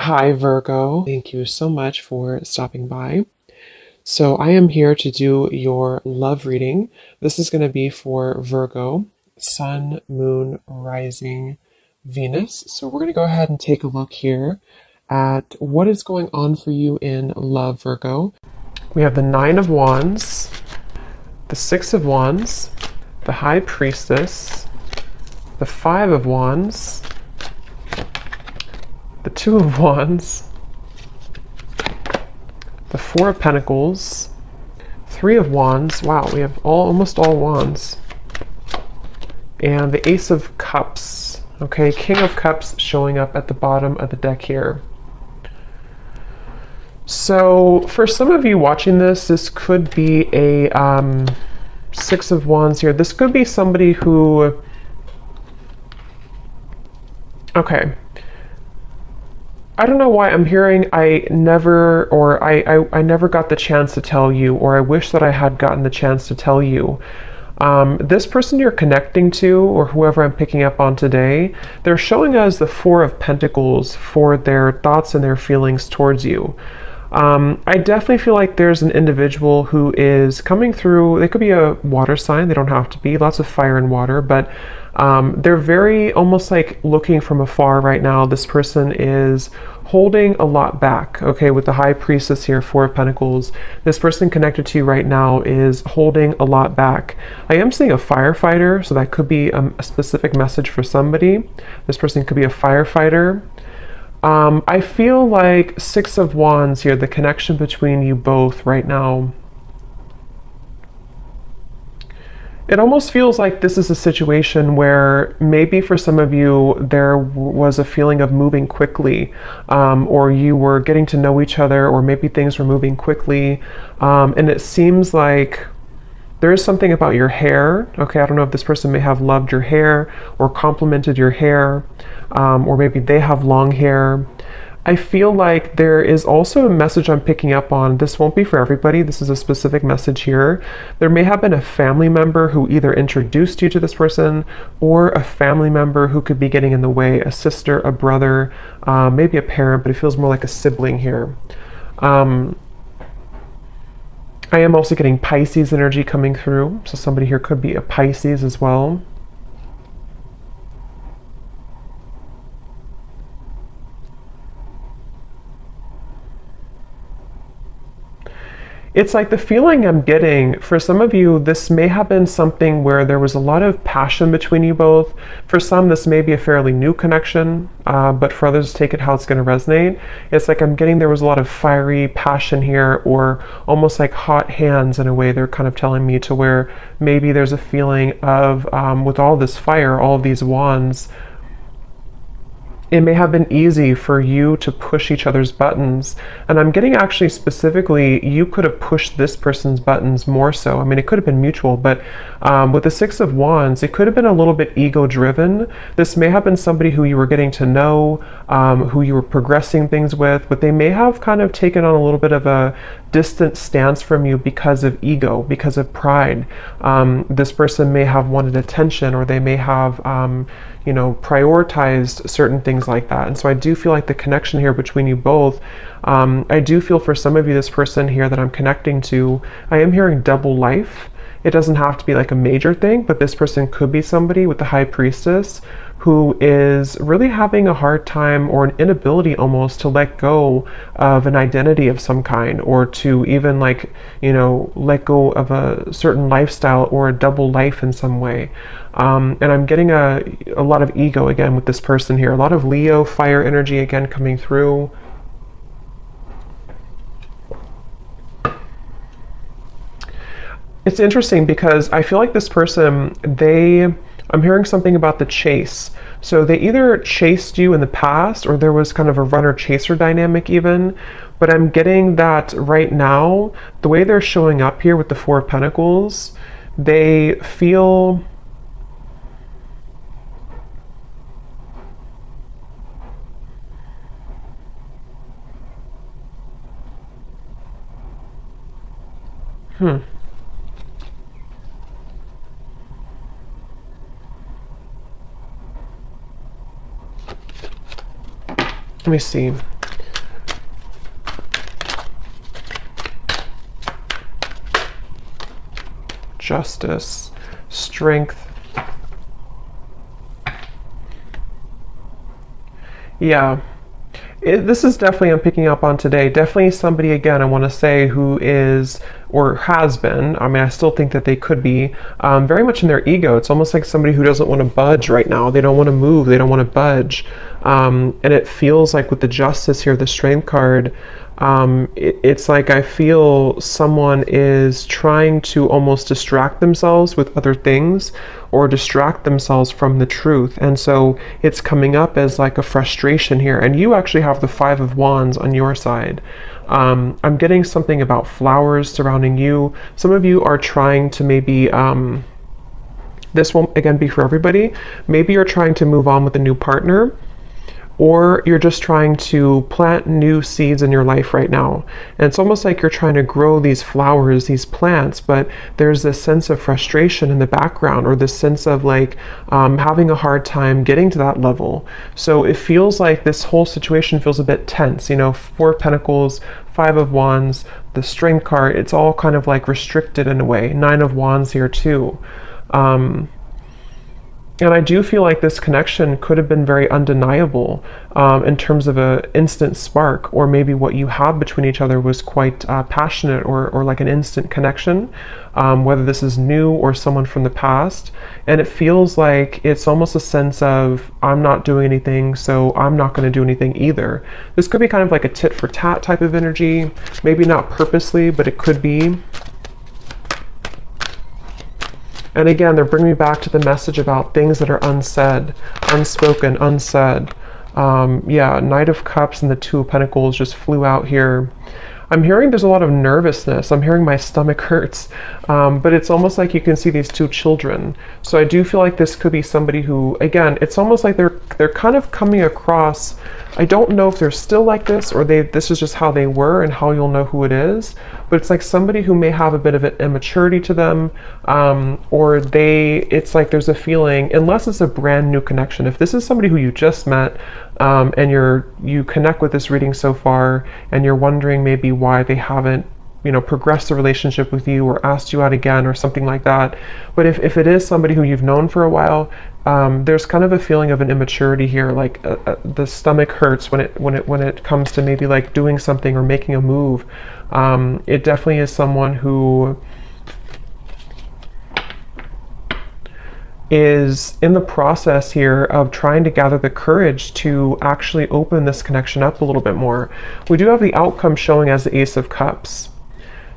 Hi, Virgo. Thank you so much for stopping by. So, I am here to do your love reading. This is going to be for Virgo, Sun, Moon, Rising, Venus. So, we're going to go ahead and take a look here at what is going on for you in love, Virgo. We have the Nine of Wands, the Six of Wands, the High Priestess, the Five of Wands, the Two of Wands, the Four of Pentacles, Three of Wands. Wow, we have almost all wands. And the Ace of Cups. Okay, King of Cups showing up at the bottom of the deck here. So for some of you watching this, this could be a Six of Wands here. This could be somebody who... Okay. I don't know why I'm hearing I never got the chance to tell you, or I wish that I had gotten the chance to tell you. This person you're connecting to, or whoever I'm picking up on today, they're showing us the Four of Pentacles for their thoughts and their feelings towards you. I definitely feel like there's an individual who is coming through. They could be a water sign. They don't have to be. Lots of fire and water, but they're very almost like looking from afar right now. This person is holding a lot back. Okay, with the High Priestess here, Four of Pentacles, this person connected to you right now is holding a lot back. I am seeing a firefighter, so that could be a specific message for somebody. This person could be a firefighter. I feel like Six of Wands here, the connection between you both right now. It almost feels like this is a situation where maybe for some of you there was a feeling of moving quickly, or you were getting to know each other, or maybe things were moving quickly, and it seems like there is something about your hair. Okay, I don't know if this person may have loved your hair or complimented your hair, or maybe they have long hair. I feel like there is also a message I'm picking up on. This won't be for everybody. This is a specific message here. There may have been a family member who either introduced you to this person, or a family member who could be getting in the way, a sister, a brother, maybe a parent, but it feels more like a sibling here. I am also getting Pisces energy coming through, so somebody here could be a Pisces as well. It's like the feeling I'm getting, for some of you, this may have been something where there was a lot of passion between you both. For some, this may be a fairly new connection, but for others, take it how it's going to resonate. It's like I'm getting there was a lot of fiery passion here, or almost like hot hands in a way. They're kind of telling me to where maybe there's a feeling of, with all this fire, all of these wands, it may have been easy for you to push each other's buttons. And I'm getting actually specifically, you could have pushed this person's buttons more so. I mean, it could have been mutual, but with the Six of Wands, it could have been a little bit ego-driven. This may have been somebody who you were getting to know, who you were progressing things with, but they may have kind of taken on a little bit of a distant stance from you because of ego, because of pride. This person may have wanted attention, or they may have prioritized certain things like that. And so I do feel like the connection here between you both, I do feel for some of you, this person here that I'm connecting to, I am hearing double life. It doesn't have to be like a major thing, but this person could be somebody with the High Priestess who is really having a hard time, or an inability almost, to let go of an identity of some kind, or to even let go of a certain lifestyle or a double life in some way. And I'm getting a lot of ego again with this person here, a lot of Leo fire energy again coming through. It's interesting because I feel like this person, I'm hearing something about the chase. So they either chased you in the past, or there was kind of a runner-chaser dynamic even. But I'm getting that right now, the way they're showing up here with the Four of Pentacles, they feel... Let me see. Justice, Strength. Yeah. This is definitely, I'm picking up on today, definitely somebody, again, I want to say, who is or has been, I mean, I still think that they could be very much in their ego. It's almost like somebody who doesn't want to budge right now. They don't want to move. They don't want to budge. And it feels like with the Justice here, the Strength card, it's like I feel someone is trying to almost distract themselves with other things or distract themselves from the truth. And so it's coming up as like a frustration here. And you actually have the Five of Wands on your side. I'm getting something about flowers surrounding you. Some of you are trying to maybe, this won't again be for everybody. Maybe you're trying to move on with a new partner, or you're just trying to plant new seeds in your life right now. And it's almost like you're trying to grow these flowers, these plants, but there's this sense of frustration in the background, or this sense of like having a hard time getting to that level. So it feels like this whole situation feels a bit tense. You know, Four of Pentacles, Five of Wands, the Strength card, it's all kind of like restricted in a way. Nine of Wands here too. And I do feel like this connection could have been very undeniable in terms of an instant spark, or maybe what you had between each other was quite passionate, or like an instant connection, whether this is new or someone from the past. And it feels like it's almost a sense of, I'm not doing anything, so I'm not going to do anything either. This could be kind of like a tit for tat type of energy, maybe not purposely, but it could be. And again, they're bringing me back to the message about things that are unsaid, unspoken, unsaid. Yeah, Knight of Cups and the Two of Pentacles just flew out here. I'm hearing there's a lot of nervousness. I'm hearing my stomach hurts. But it's almost like you can see these two children. So I do feel like this could be somebody who, again, it's almost like they're kind of coming across. I don't know if they're still like this, or this is just how they were and how you'll know who it is. But it's like somebody who may have a bit of an immaturity to them, or it's like there's a feeling, unless it's a brand new connection. If this is somebody who you just met, and you connect with this reading so far, and you're wondering maybe why they haven't, you know, progressed the relationship with you or asked you out again or something like that. But if it is somebody who you've known for a while, there's kind of a feeling of an immaturity here. Like the stomach hurts when it comes to maybe like doing something or making a move. It definitely is someone who is in the process here of trying to gather the courage to actually open this connection up a little bit more. We do have the outcome showing as the Ace of Cups.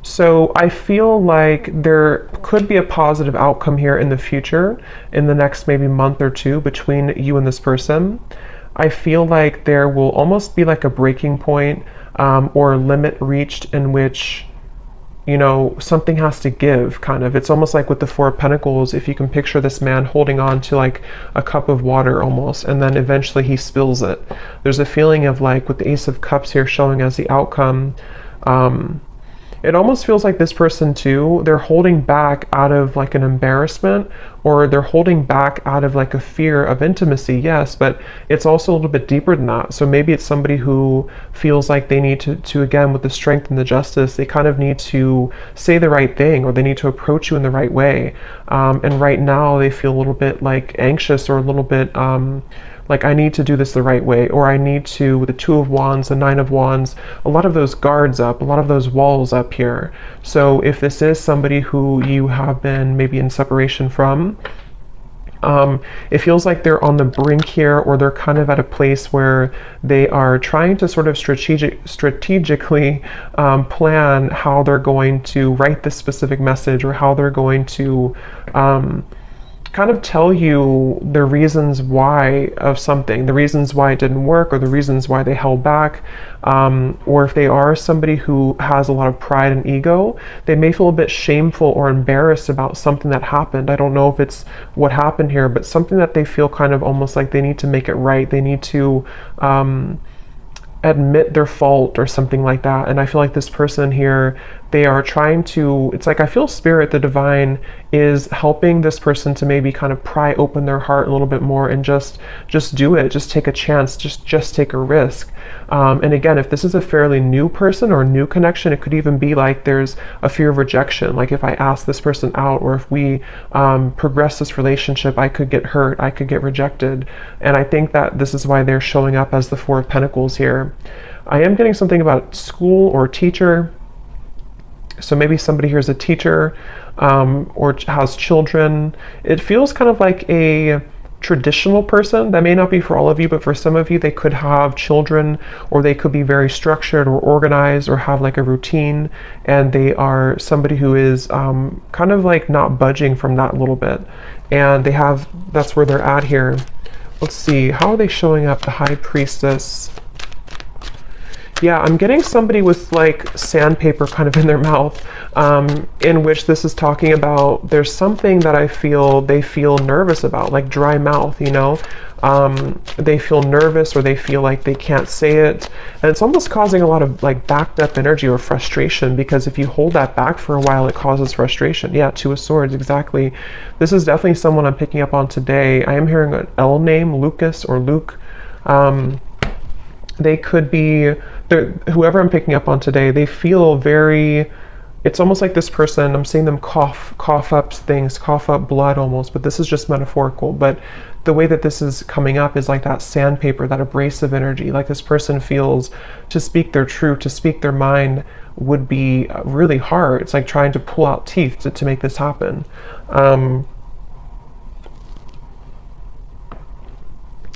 So I feel like there could be a positive outcome here in the future, in the next maybe month or two, between you and this person. I feel like there will almost be like a breaking point, or a limit reached in which, you know, something has to give, kind of. It's almost like with the Four of Pentacles, if you can picture this man holding on to like a cup of water almost, and then eventually he spills it. There's a feeling of like, with the Ace of Cups here showing as the outcome, it almost feels like this person too, they're holding back out of like an embarrassment, or they're holding back out of like a fear of intimacy, yes, but it's also a little bit deeper than that. So maybe it's somebody who feels like they need to again, with the Strength and the Justice, they kind of need to say the right thing, or they need to approach you in the right way. And right now they feel a little bit like anxious, or a little bit like, I need to do this the right way, or I need to, with the Two of Wands, the Nine of Wands, a lot of those guards up, a lot of those walls up here. So if this is somebody who you have been maybe in separation from, it feels like they're on the brink here, or they're kind of at a place where they are trying to sort of strategically plan how they're going to write this specific message, or how they're going to kind of tell you the reasons why of something, the reasons why it didn't work, or the reasons why they held back. Or if they are somebody who has a lot of pride and ego, they may feel a bit shameful or embarrassed about something that happened. I don't know if it's what happened here, but something that they feel kind of almost like they need to make it right. They need to admit their fault or something like that. And I feel like this person here, They are trying to, it's like I feel spirit, the divine, is helping this person to maybe kind of pry open their heart a little bit more and just do it, just take a chance, just take a risk. And again, if this is a fairly new person or new connection, it could even be like there's a fear of rejection. Like if I ask this person out, or if we progress this relationship, I could get hurt, I could get rejected. And I think that this is why they're showing up as the Four of Pentacles here. I am getting something about school or teacher. So maybe somebody here is a teacher or has children. It feels kind of like a traditional person. That may not be for all of you, but for some of you, they could have children, or they could be very structured or organized or have like a routine, and they are somebody who is kind of like not budging from that a little bit. And they have, that's where they're at here. Let's see, how are they showing up? The High Priestess. Yeah, I'm getting somebody with like sandpaper kind of in their mouth, in which this is talking about there's something that I feel they feel nervous about, like dry mouth, you know? They feel nervous, or they feel like they can't say it. And it's almost causing a lot of like backed up energy or frustration, because if you hold that back for a while, it causes frustration. Yeah, Two of Swords, exactly. This is definitely someone I'm picking up on today. I am hearing an L name, Lucas or Luke. They could be, whoever I'm picking up on today, they feel very, it's almost like this person, I'm seeing them cough up things, cough up blood almost, but this is just metaphorical. But the way that this is coming up is like that sandpaper, that abrasive energy. Like this person feels to speak their truth, to speak their mind would be really hard. It's like trying to pull out teeth to make this happen.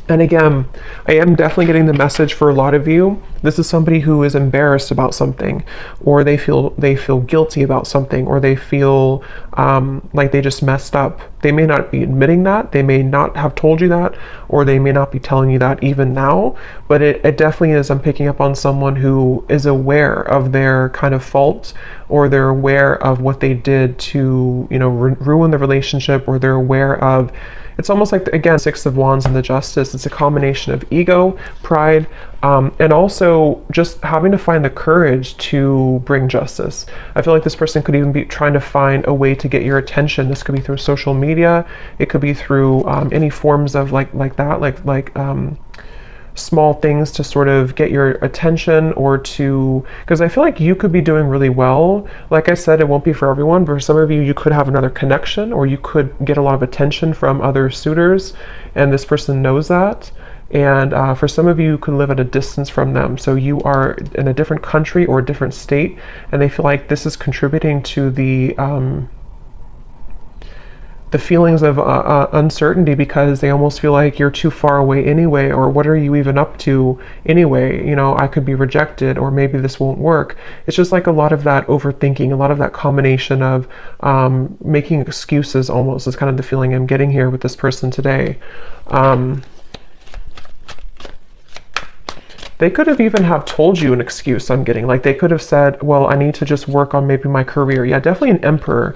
And again, I am definitely getting the message for a lot of you. This is somebody who is embarrassed about something, or they feel guilty about something, or they feel like they just messed up. They may not be admitting that, they may not have told you that, or they may not be telling you that even now, but it definitely is. I'm picking up on someone who is aware of their kind of fault, or they're aware of what they did to, you know, ruin the relationship, or they're aware of, it's almost like, again, Six of Wands and the Justice. It's a combination of ego, pride, and also just having to find the courage to bring justice. I feel like this person could even be trying to find a way to get your attention. This could be through social media. It could be through any forms of like small things to sort of get your attention, or to, because I feel like you could be doing really well. Like I said, it won't be for everyone, but for some of you, you could have another connection, or you could get a lot of attention from other suitors, and this person knows that. And for some of you, you could live at a distance from them. So you are in a different country or a different state, and they feel like this is contributing to the feelings of uncertainty, because they almost feel like you're too far away anyway, or what are you even up to anyway? You know, I could be rejected, or maybe this won't work. It's just like a lot of that overthinking, a lot of that combination of making excuses almost is kind of the feeling I'm getting here with this person today. They could have even have told you an excuse, I'm getting. Like they could have said, well, I need to just work on maybe my career. Yeah, definitely an Emperor.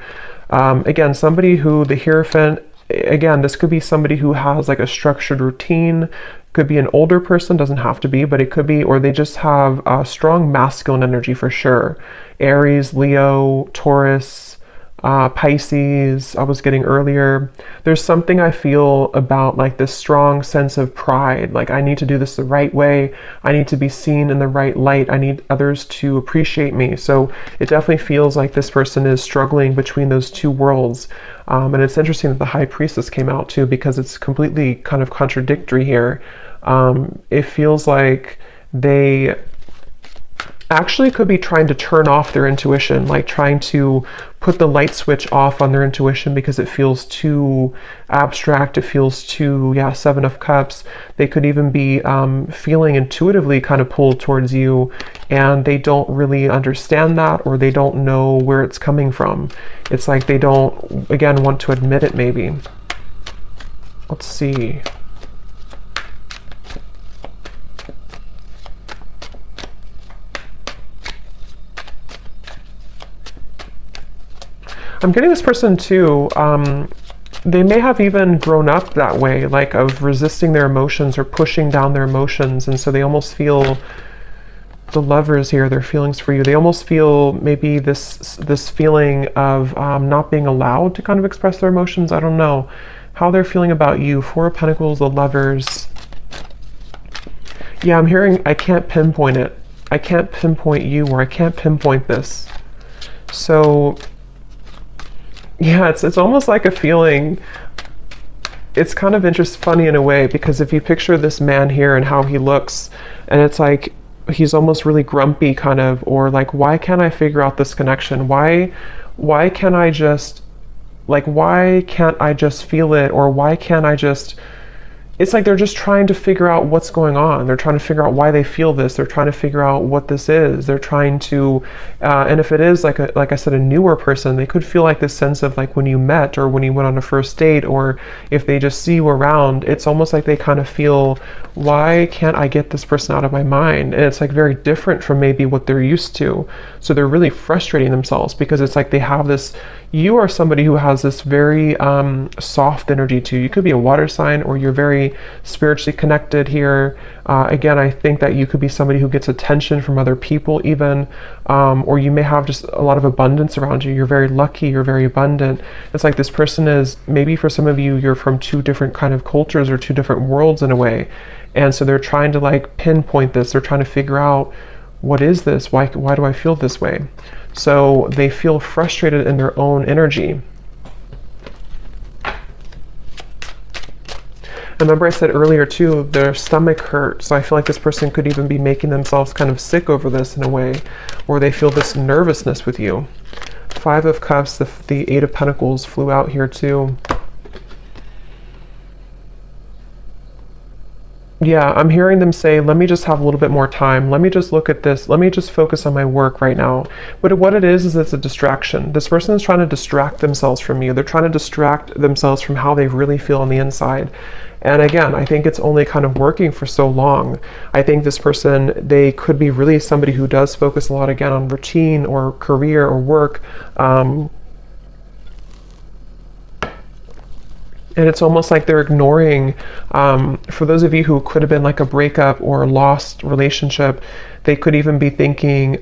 Again, somebody who, the Hierophant, again, this could be somebody who has like a structured routine. Could be an older person, doesn't have to be, but it could be, or they just have a strong masculine energy for sure. Aries, Leo, Taurus, Pisces, I was getting earlier. There's something I feel about like this strong sense of pride. Like I need to do this the right way. I need to be seen in the right light. I need others to appreciate me. So it definitely feels like this person is struggling between those two worlds. And it's interesting that the High Priestess came out too, because it's completely kind of contradictory here. It feels like they actually could be trying to turn off their intuition, like trying to put the light switch off on their intuition because it feels too abstract. It feels too, yeah, Seven of Cups. They could even be feeling intuitively kind of pulled towards you, and they don't really understand that, or they don't know where it's coming from. It's like they don't, again, want to admit it maybe. Let's see. I'm getting this person too, they may have even grown up that way, like of resisting their emotions or pushing down their emotions, and so they almost feel the Lovers here, their feelings for you. They almost feel maybe this feeling of not being allowed to kind of express their emotions. I don't know how they're feeling about you. Four of Pentacles, the Lovers. Yeah, I'm hearing I can't pinpoint it. I can't pinpoint you, or I can't pinpoint this. So yeah, it's almost like a feeling. It's kind of funny in a way, because if you picture this man here and how he looks, and it's like he's almost really grumpy kind of, or like, why can't I figure out this connection? Why can't I just, like, why can't I just feel it? Or why can't I just, it's like they're just trying to figure out what's going on. They're trying to figure out why they feel this. They're trying to figure out what this is. They're trying to, and if it is like I said, a newer person, they could feel like this sense of like when you met, or when you went on a first date, or if they just see you around, it's almost like they kind of feel, why can't I get this person out of my mind? And it's like very different from maybe what they're used to. So they're really frustrating themselves, because it's like they have this, you are somebody who has this very soft energy too. You could be a water sign, or you're very spiritually connected here. Again, I think that you could be somebody who gets attention from other people even, or you may have just a lot of abundance around you. You're very lucky, you're very abundant. It's like this person is, maybe for some of you, you're from two different kind of cultures or two different worlds in a way. And so they're trying to like pinpoint this. They're trying to figure out, what is this? Why do I feel this way? So they feel frustrated in their own energy. And remember I said earlier too, their stomach hurts. So I feel like this person could even be making themselves kind of sick over this in a way, or they feel this nervousness with you. Five of Cups, the Eight of Pentacles flew out here too. Yeah, I'm hearing them say, let me just have a little bit more time. Let me just look at this. Let me just focus on my work right now. But what it is it's a distraction. This person is trying to distract themselves from you. They're trying to distract themselves from how they really feel on the inside. And again, I think it's only kind of working for so long. I think this person, they could be really somebody who does focus a lot, again, on routine or career or work. And it's almost like they're ignoring, for those of you who could have been like a breakup or a lost relationship, they could even be thinking,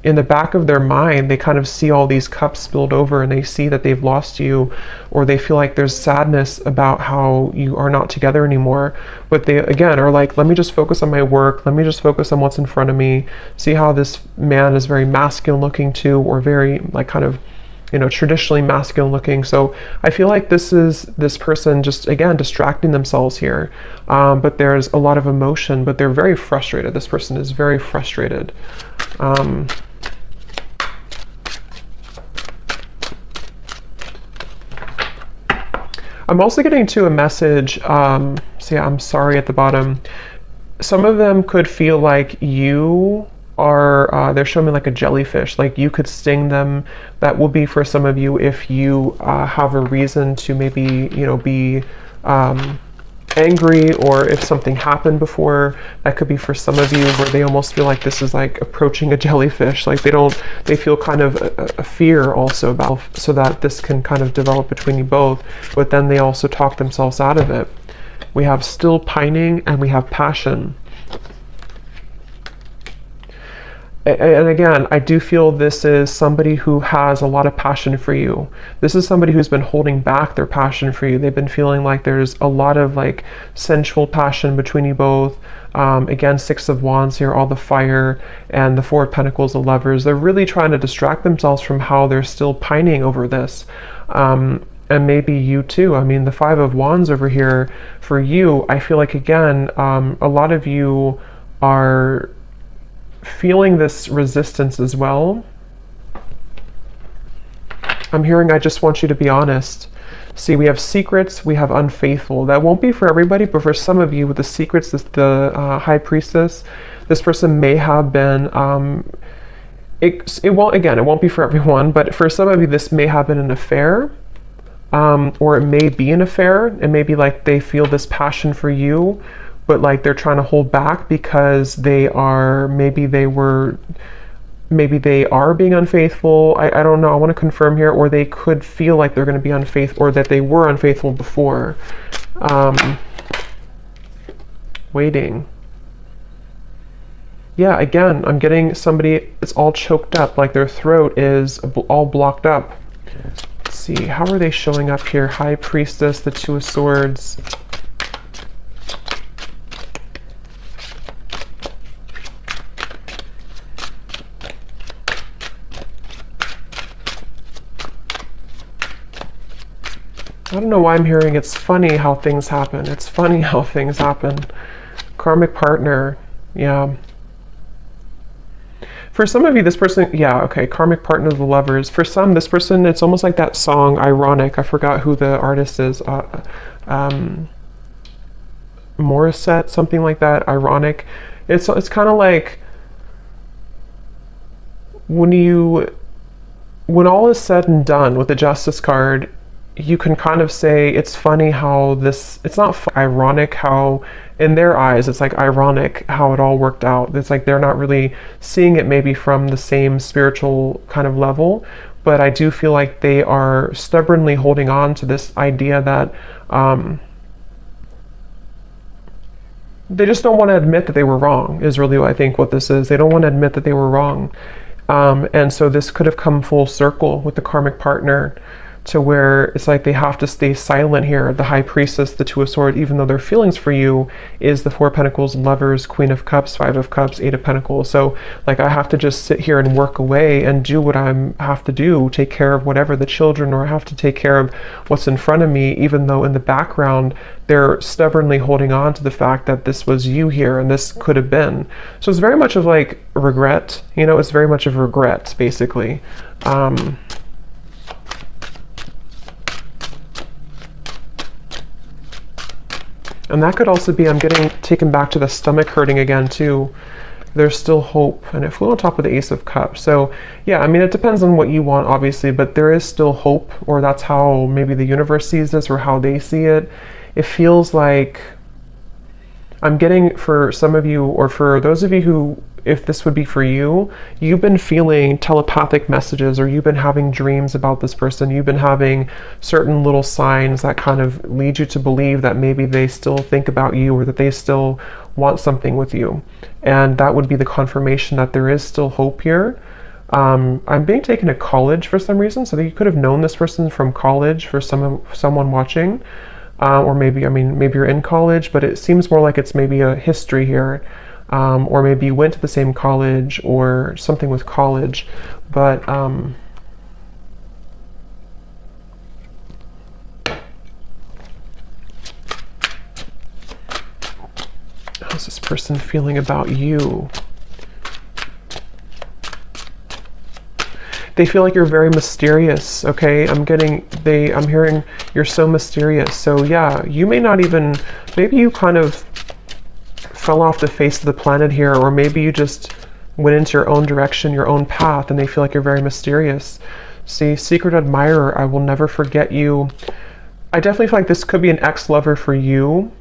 in the back of their mind, they kind of see all these cups spilled over, and they see that they've lost you, or they feel like there's sadness about how you are not together anymore. But they, again, are like, let me just focus on my work. Let me just focus on what's in front of me. See how this man is very masculine looking too, or very like kind of, traditionally masculine looking. So I feel like this is this person just, again, distracting themselves here. But there's a lot of emotion, but they're very frustrated. This person is very frustrated. I'm also getting to a message, so yeah, I'm sorry at the bottom. Some of them could feel like you are, they're showing me like a jellyfish, like you could sting them. That will be for some of you if you have a reason to maybe, be angry, or if something happened before. That could be for some of you where they almost feel like this is like approaching a jellyfish, like they feel kind of a fear also about, so that this can kind of develop between you both, but then they also talk themselves out of it. We have still pining, and we have passion. And again, I do feel this is somebody who has a lot of passion for you. This is somebody who's been holding back their passion for you. They've been feeling like there's a lot of like sensual passion between you both. Again, Six of Wands here, all the fire, and the Four of Pentacles, the Lovers. They're really trying to distract themselves from how they're still pining over this. And maybe you too. I mean, the Five of Wands over here, for you, I feel like, again, a lot of you are feeling this resistance as well. I'm hearing, I just want you to be honest. See, we have secrets, we have unfaithful. That won't be for everybody, but for some of you with the secrets, the High Priestess, this person may have been, it won't be for everyone, but for some of you, this may have been an affair, or it may be an affair. It may be like they feel this passion for you, but like they're trying to hold back because maybe they are being unfaithful. I don't know. I want to confirm here. Or they could feel like they're going to be unfaithful, or that they were unfaithful before. Waiting. Yeah, again, I'm getting somebody, it's all choked up, like their throat is all blocked up. Let's see, how are they showing up here? High Priestess, the Two of Swords. I don't know why I'm hearing it's funny how things happen. It's funny how things happen. Karmic partner, yeah. For some of you, this person, yeah, okay, karmic partner of the lovers. For some, this person, it's almost like that song, Ironic. I forgot who the artist is. Morissette, something like that, Ironic. It's kind of like when all is said and done with the Justice card, you can kind of say it's funny how this, it's not ironic how in their eyes it's like ironic how it all worked out. It's like they're not really seeing it maybe from the same spiritual kind of level, but I do feel like they are stubbornly holding on to this idea that they just don't want to admit that they were wrong, is really what I think what this is. They don't want to admit that they were wrong. And so this could have come full circle with the karmic partner, to where it's like they have to stay silent here. The High Priestess, the Two of Swords, even though their feelings for you is the Four of Pentacles, Lovers, Queen of Cups, Five of Cups, Eight of Pentacles. So like I have to just sit here and work away and do what I have to do, take care of whatever the children, or I have to take care of what's in front of me, even though in the background they're stubbornly holding on to the fact that this was you here and this could have been. So it's very much of like regret, you know, it's very much of regret basically. And that could also be, I'm getting taken back to the stomach hurting again too. There's still hope, and it flew on top of the Ace of Cups. So yeah, I mean, it depends on what you want, obviously, but there is still hope, or that's how maybe the universe sees this, or how they see it. It feels like I'm getting, for some of you, or for those of you who, if this would be for you, you've been feeling telepathic messages, or you've been having dreams about this person. You've been having certain little signs that kind of lead you to believe that maybe they still think about you, or that they still want something with you. And that would be the confirmation that there is still hope here. I'm being taken to college for some reason, so that you could have known this person from college, for someone watching. Or maybe, I mean, maybe you're in college, but it seems more like it's maybe a history here. Or maybe you went to the same college, or something with college, but how's this person feeling about you? They feel like you're very mysterious, okay? I'm hearing you're so mysterious. So yeah, you may not even, maybe you kind of fell off the face of the planet here, or maybe you just went into your own direction, your own path, and they feel like you're very mysterious. See, Secret Admirer, I will never forget you. I definitely feel like this could be an ex-lover for you,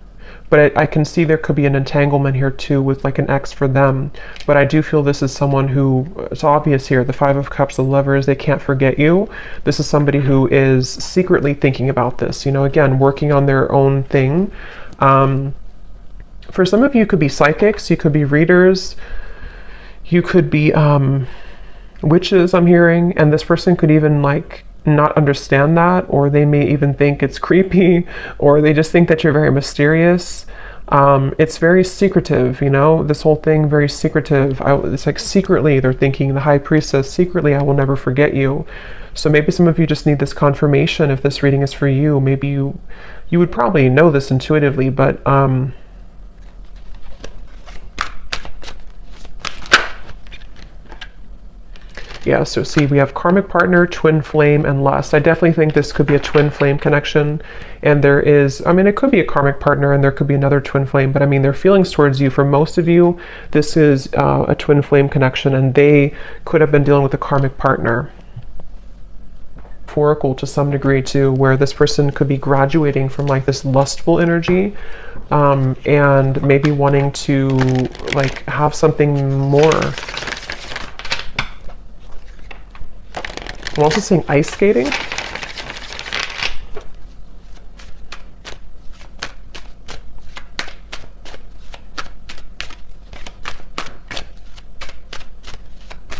but I can see there could be an entanglement here too with like an ex for them. But I do feel this is someone who, it's obvious here, the Five of Cups, the Lovers, they can't forget you. This is somebody who is secretly thinking about this, you know, again, working on their own thing. For some of you, it could be psychics, you could be readers, you could be witches, I'm hearing, and this person could even like not understand that, or they may even think it's creepy, or they just think that you're very mysterious. It's very secretive, you know, this whole thing, very secretive. It's like secretly they're thinking, the High Priestess, secretly I will never forget you. So maybe some of you just need this confirmation if this reading is for you. Maybe you would probably know this intuitively, but yeah, so see, we have karmic partner, twin flame, and lust. I definitely think this could be a twin flame connection. And there is, I mean, it could be a karmic partner and there could be another twin flame, but I mean, their feelings towards you, for most of you, this is a twin flame connection, and they could have been dealing with a karmic partner. Metaphorical to some degree too, where this person could be graduating from like this lustful energy and maybe wanting to like have something more. I'm also seeing ice skating.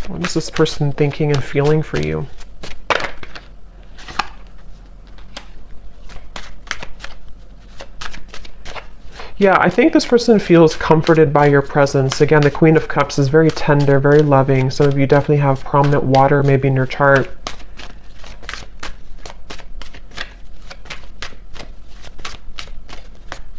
What is this person thinking and feeling for you? Yeah, I think this person feels comforted by your presence. Again, the Queen of Cups is very tender, very loving. Some of you definitely have prominent water maybe in your chart.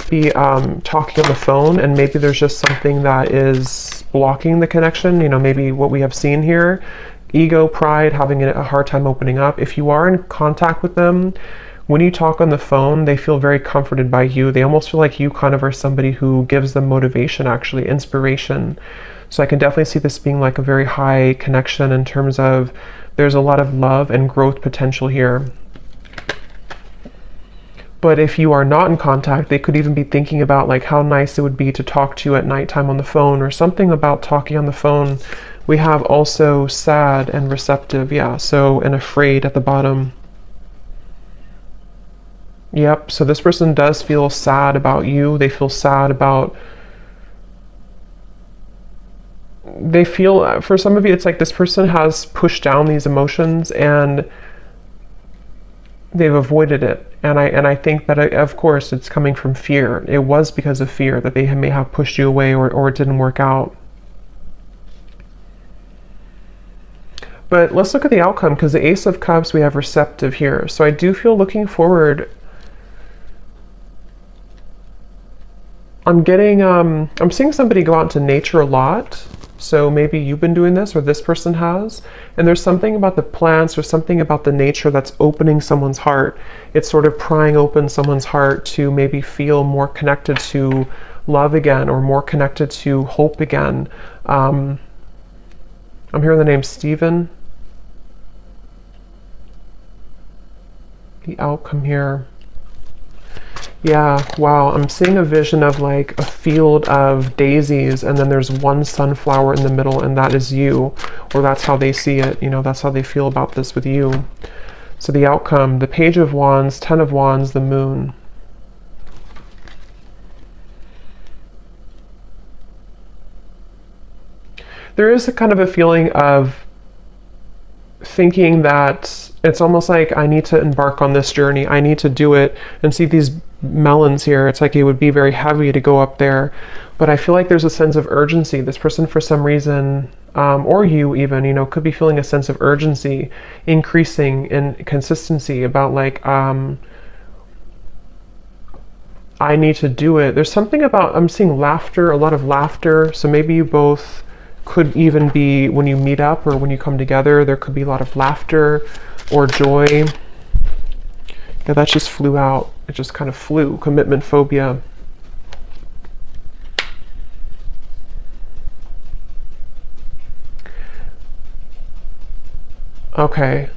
Be talking on the phone, and maybe there's just something that is blocking the connection. You know, maybe what we have seen here, ego, pride, having a hard time opening up. If you are in contact with them, when you talk on the phone, they feel very comforted by you. They almost feel like you kind of are somebody who gives them motivation, actually, inspiration. So I can definitely see this being like a very high connection in terms of there's a lot of love and growth potential here. But if you are not in contact, they could even be thinking about like how nice it would be to talk to you at nighttime on the phone, or something about talking on the phone. We have also sad and receptive, yeah, so, and afraid at the bottom. Yep, so this person does feel sad about you. They feel sad about, they feel, for some of you, it's like this person has pushed down these emotions and they've avoided it. And I think that, of course, it's coming from fear. It was because of fear that they may have pushed you away, or it didn't work out. But let's look at the outcome, because the Ace of Cups, we have receptive here. So I do feel looking forward. I'm getting, I'm seeing somebody go out into nature a lot. So maybe you've been doing this, or this person has. And there's something about the plants or something about the nature that's opening someone's heart. It's sort of prying open someone's heart to maybe feel more connected to love again, or more connected to hope again. I'm hearing the name Stephen. The outcome here. Yeah, wow, I'm seeing a vision of like a field of daisies, and then there's one sunflower in the middle, and that is you, or that's how they see it, you know, that's how they feel about this with you. So the outcome, the Page of Wands, Ten of Wands, the Moon. There is a kind of a feeling of thinking that it's almost like I need to embark on this journey. I need to do it. And see these melons here. It's like it would be very heavy to go up there. But I feel like there's a sense of urgency. This person, for some reason, or you even, you know, could be feeling a sense of urgency, increasing in consistency about like, I need to do it. There's something about, I'm seeing laughter, a lot of laughter. So maybe you both could even be, when you meet up or when you come together, there could be a lot of laughter or joy. Yeah, that just flew out. It just kind of flew. Commitment phobia. Okay.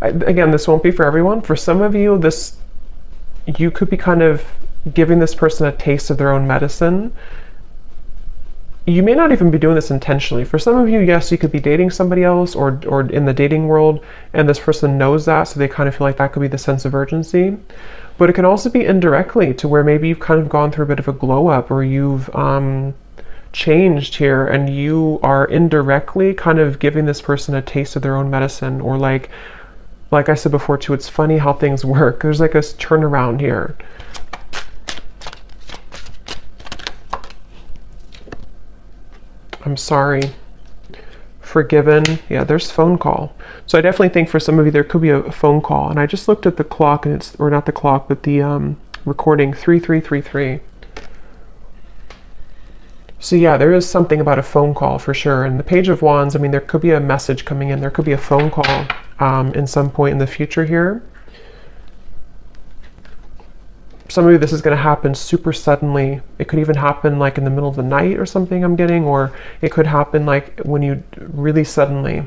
Again, this won't be for everyone. For some of you, you could be kind of giving this person a taste of their own medicine. You may not even be doing this intentionally. For some of you, yes, you could be dating somebody else, or in the dating world, and this person knows that, so they kind of feel like that could be the sense of urgency. But it can also be indirectly, to where maybe you've kind of gone through a bit of a glow up, or you've changed here, and you are indirectly kind of giving this person a taste of their own medicine. Or like I said before too, it's funny how things work. There's like a turnaround here. I'm sorry. Forgiven. Yeah, there's phone call. So I definitely think for some of you there could be a phone call. And I just looked at the clock, and it's, or not the clock, but the recording, 3333. So yeah, there is something about a phone call for sure. And the Page of Wands, I mean, there could be a message coming in. There could be a phone call in some point in the future here. Some of you, this is going to happen super suddenly. It could even happen like in the middle of the night or something, I'm getting, or it could happen like when you really suddenly.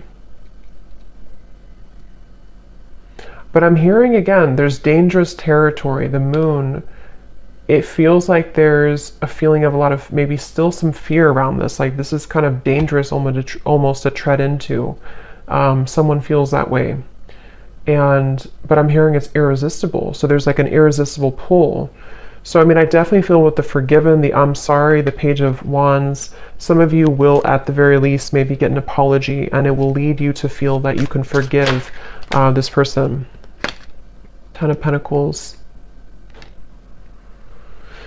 But I'm hearing again, there's dangerous territory. The Moon, it feels like there's a feeling of a lot of maybe still some fear around this. Like this is kind of dangerous almost to tread into. Someone feels that way. But I'm hearing it's irresistible. So there's like an irresistible pull. So, I mean, I definitely feel with the forgiven, the I'm sorry, the Page of Wands, some of you will at the very least maybe get an apology, and it will lead you to feel that you can forgive this person. Ten of Pentacles.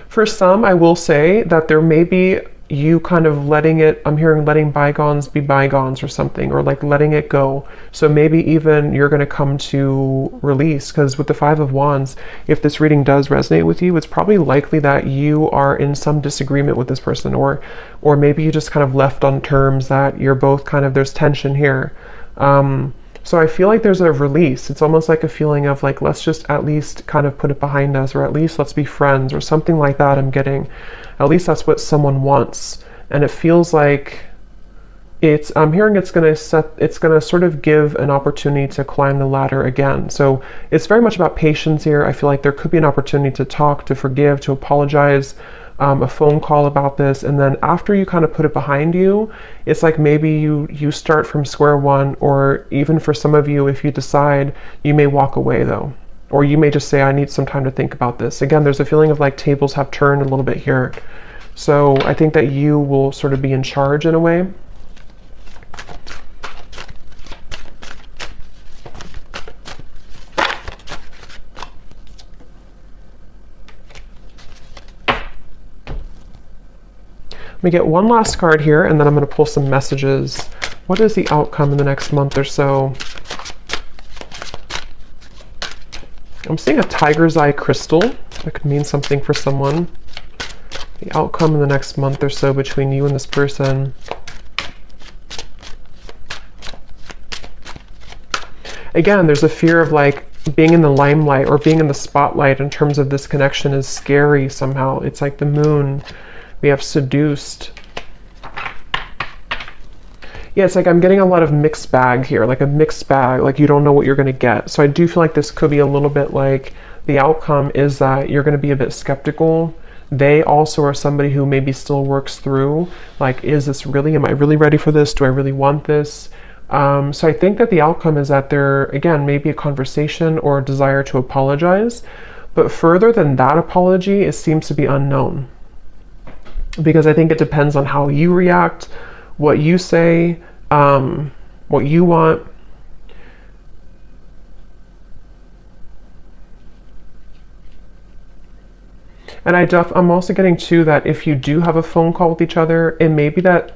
For some, I will say that there may be you kind of letting it, I'm hearing letting bygones be bygones or something, or like letting it go. So maybe even you're going to come to release, because with the Five of Wands, if this reading does resonate with you, it's probably likely that you are in some disagreement with this person, or maybe you just kind of left on terms that you're both kind of, there's tension here. So I feel like there's a release. It's almost like a feeling of like, let's just at least kind of put it behind us, or at least let's be friends, or something like that. I'm getting, at least that's what someone wants. And it feels like I'm hearing it's going to sort of give an opportunity to climb the ladder again. So it's very much about patience here. I feel like there could be an opportunity to talk, to forgive, to apologize, a phone call about this, and then after you kind of put it behind you, it's like maybe you start from square one, or even for some of you, if you decide, you may walk away though, or you may just say, I need some time to think about this. Again, there's a feeling of like tables have turned a little bit here. So I think that you will sort of be in charge in a way. Let me get one last card here, and then I'm going to pull some messages. What is the outcome in the next month or so? I'm seeing a tiger's eye crystal. That could mean something for someone. The outcome in the next month or so between you and this person. Again, there's a fear of like being in the limelight or being in the spotlight in terms of this connection is scary somehow. It's like the moon. We have seduced. Yeah, it's like I'm getting a lot of mixed bag here, like a mixed bag, like you don't know what you're going to get. So I do feel like this could be a little bit like the outcome is that you're going to be a bit skeptical. They also are somebody who maybe still works through, like, is this really, am I really ready for this? Do I really want this? So I think that the outcome is that there, again, maybe a conversation or a desire to apologize. But further than that apology, it seems to be unknown. Because I think it depends on how you react, what you say, what you want. And I'm also getting too that if you do have a phone call with each other, it may be that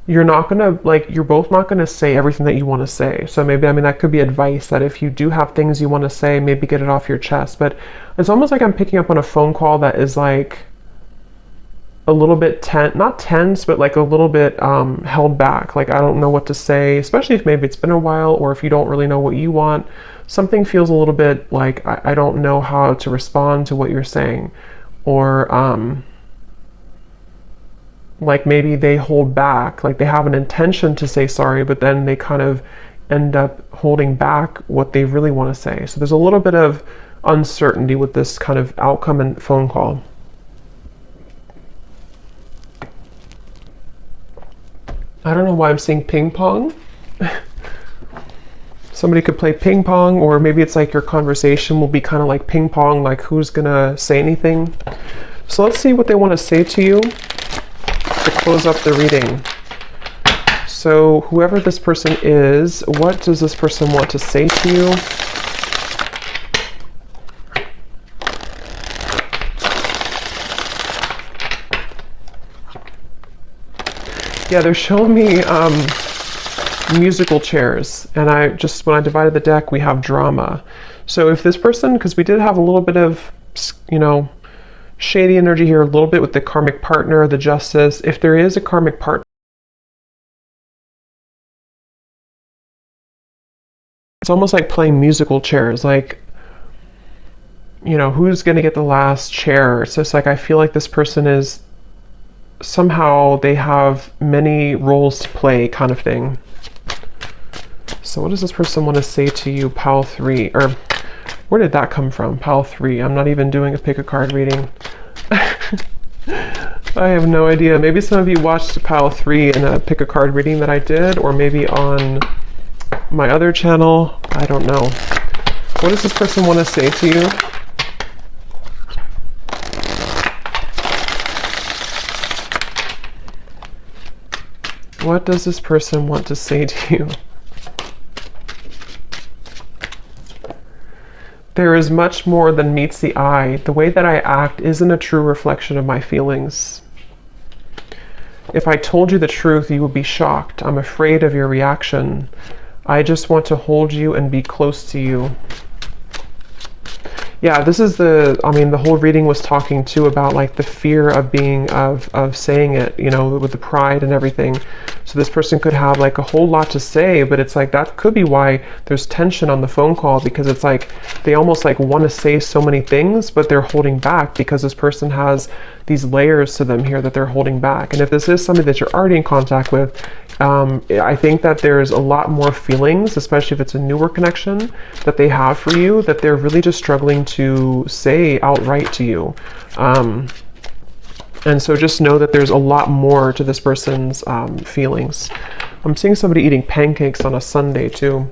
you're both not gonna say everything that you want to say. So maybe, I mean, that could be advice that if you do have things you want to say, maybe get it off your chest. But it's almost like I'm picking up on a phone call that is like a little bit not tense, but like a little bit held back. Like, I don't know what to say, especially if maybe it's been a while, or if you don't really know what you want. Something feels a little bit like, I don't know how to respond to what you're saying. Or like maybe they hold back, like they have an intention to say sorry, but then they kind of end up holding back what they really want to say. So there's a little bit of uncertainty with this kind of outcome and phone call. I don't know why I'm seeing ping pong. Somebody could play ping pong, or maybe it's like your conversation will be kind of like ping pong, like who's gonna say anything. So let's see what they want to say to you to close up the reading. So whoever this person is, what does this person want to say to you? Yeah, they're showing me musical chairs, and when I divided the deck, we have drama. So if this person, because we did have a little bit of, shady energy here, a little bit with the karmic partner, the justice. If there is a karmic partner, it's almost like playing musical chairs, like, who's going to get the last chair? It's just like, I feel like this person is, somehow they have many roles to play kind of thing. So what does this person want to say to you, Pile 3? Or where did that come from, Pile 3? I'm not even doing a pick a card reading. I have no idea. Maybe some of you watched Pile 3 in a pick a card reading that I did, or maybe on my other channel. I don't know. What does this person want to say to you? What does this person want to say to you? There is much more than meets the eye. The way that I act isn't a true reflection of my feelings. If I told you the truth, you would be shocked. I'm afraid of your reaction. I just want to hold you and be close to you. Yeah, this is the whole reading was talking too about like the fear of being, of saying it, you know, with the pride and everything. So this person could have like a whole lot to say, but it's like, that could be why there's tension on the phone call, because it's like, they almost like want to say so many things, but they're holding back because this person has these layers to them here that they're holding back. And if this is somebody that you're already in contact with, I think that there's a lot more feelings, especially if it's a newer connection that they have for you, that they're really just struggling to say outright to you. And so just know that there's a lot more to this person's feelings. I'm seeing somebody eating pancakes on a Sunday too.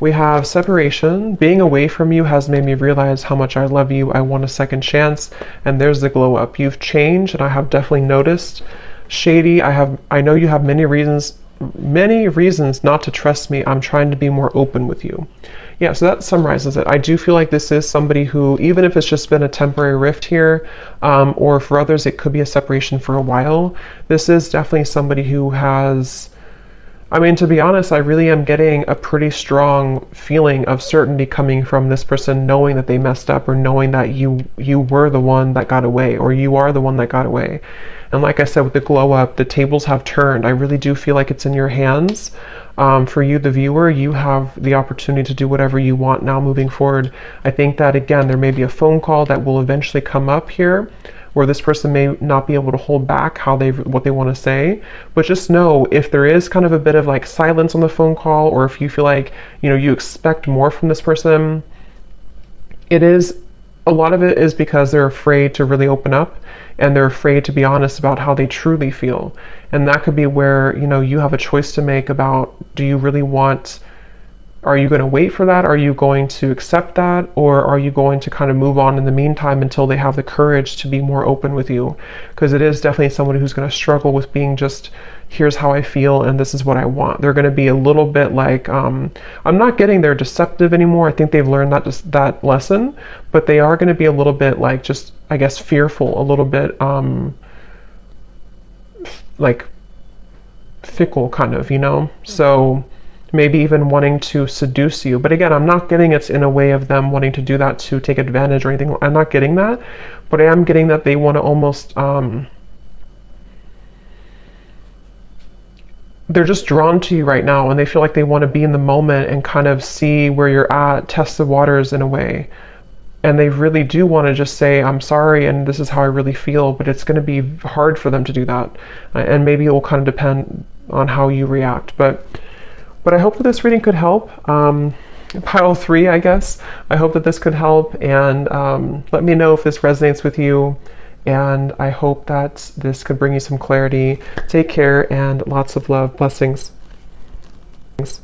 We have separation. Being away from you has made me realize how much I love you. I want a second chance. And there's the glow up. You've changed, and I have definitely noticed. Shady, I know you have many reasons not to trust me. I'm trying to be more open with you. Yeah, so that summarizes it. I do feel like this is somebody who, even if it's just been a temporary rift here, or for others it could be a separation for a while, this is definitely somebody who has, I mean, to be honest, I really am getting a pretty strong feeling of certainty coming from this person, knowing that they messed up, or knowing that you were the one that got away, or you are the one that got away. And like I said, with the glow up, the tables have turned. I really do feel like it's in your hands. For you, the viewer, you have the opportunity to do whatever you want now moving forward. I think that, again, there may be a phone call that will eventually come up here, where this person may not be able to hold back what they want to say. But just know, if there is kind of a bit of like silence on the phone call, or if you feel like, you know, you expect more from this person, a lot of it is because they're afraid to really open up, and they're afraid to be honest about how they truly feel. And that could be where, you know, you have a choice to make about, do you really want, are you going to wait for that? Are you going to accept that? Or are you going to kind of move on in the meantime until they have the courage to be more open with you? Because it is definitely somebody who's going to struggle with being just, here's how I feel and this is what I want. They're going to be a little bit like, I'm not getting they're deceptive anymore. I think they've learned that lesson, but they are going to be a little bit like, just, I guess, fearful, a little bit like fickle kind of, you know? So maybe even wanting to seduce you. But again, I'm not getting it's in a way of them wanting to do that to take advantage or anything. I'm not getting that, but I am getting that they want to almost, they're just drawn to you right now, and they feel like they want to be in the moment and kind of see where you're at, test the waters in a way. And they really do want to just say, I'm sorry, and this is how I really feel, but it's going to be hard for them to do that. And maybe it will kind of depend on how you react. But I hope that this reading could help. Pile 3, I guess. I hope that this could help, and let me know if this resonates with you. And I hope that this could bring you some clarity. Take care, and lots of love. Blessings. Thanks.